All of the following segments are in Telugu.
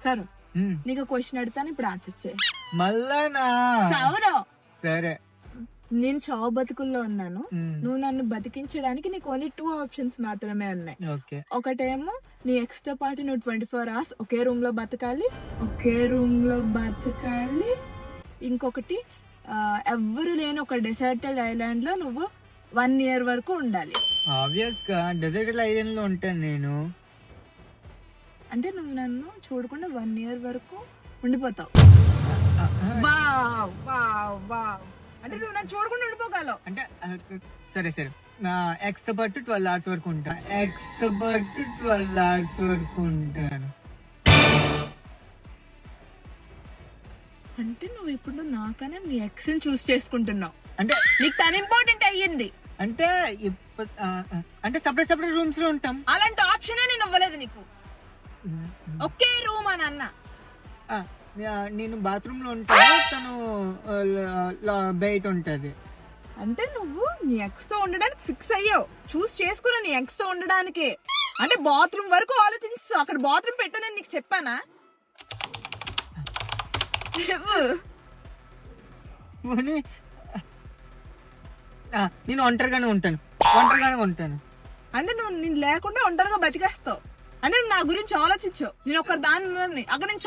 సరే నీకు క్వశ్చన్ అడుగుతాను, ఇప్పుడు ఆన్సర్ చేయి. మళ్ళానా? సరే. నేను చావు బతుకుల్లో ఉన్నాను, నువ్వు నన్ను బతికించడానికి నీకు ఓన్లీ 2 ఆప్షన్స్ మాత్రమే ఉన్నాయి. ఒకటేమో నీ ఎక్స్ తో పాటు నువ్వు 24 hours ఒకే రూమ్ లో బతకాలి. ఇంకొకటి ఎవ్వరు లేని ఒక డెసర్టెడ్ ఐలాండ్ లో నువ్వు 1 year వరకు ఉండాలి. ఆబ్వియస్ గా డెసర్టెడ్ ఐలాండ్ లో ఉంటాను నేను. అంటే నువ్వు నన్ను చూడకుండా 1 year వరకు ఉండిపోతావు. అంటే నువ్వు నన్ను చూడకుండా ఉండిపోగలవు. అంటే సరే సరే, నా ఎక్స్ తో పాటు 12 hours వరకు ఉంటాను. అంటే నువ్వు ఇప్పుడు నాకనే నీ ఎక్స్ ని చూస్ చేసుకుంటున్నావు. అంటే నీకు తను ఇంపార్టెంట్ అయ్యింది. అంటే అంటే సపరేట్ సపరేట్ రూమ్స్ లో ఉంటాం. అలాంటి ఆప్షనే నేను ఇవ్వలేదు నీకు. ఒకే రూమ్ అని అన్నా. నేను బాత్రూమ్ లో ఉంటాను, తను బయట ఉంటది. అంటే నువ్వు నీ ఎక్స్ తో ఉండడానికి ఫిక్స్ అయ్యావు, చూస్ చేసుకున్నా నీ ఎక్స్ తో ఉండడానికి. అంటే బాత్రూమ్ వరకు ఆలోచించు, అక్కడ బాత్రూమ్ పెట్టానని నీకు చెప్పానా? నేను ఒంటరిగానే ఉంటాను. అంటే నువ్వు నేను లేకుండా ఒంటరిగా బతికేస్తావు. అంటే నువ్వు నా గురించి ఆలోచించు. నేను ఒక దాని అక్కడ నేను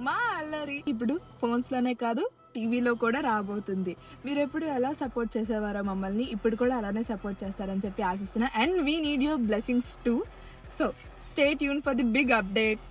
మా అల్లరి ఇప్పుడు ఫోన్స్ లోనే కాదు, టీవీలో కూడా రాబోతుంది. మీరు ఎప్పుడు ఎలా సపోర్ట్ చేసేవారో మమ్మల్ని, ఇప్పుడు కూడా అలానే సపోర్ట్ చేస్తారని చెప్పి ఆశిస్తున్నా. And we need your blessings too. So stay tuned for the big update.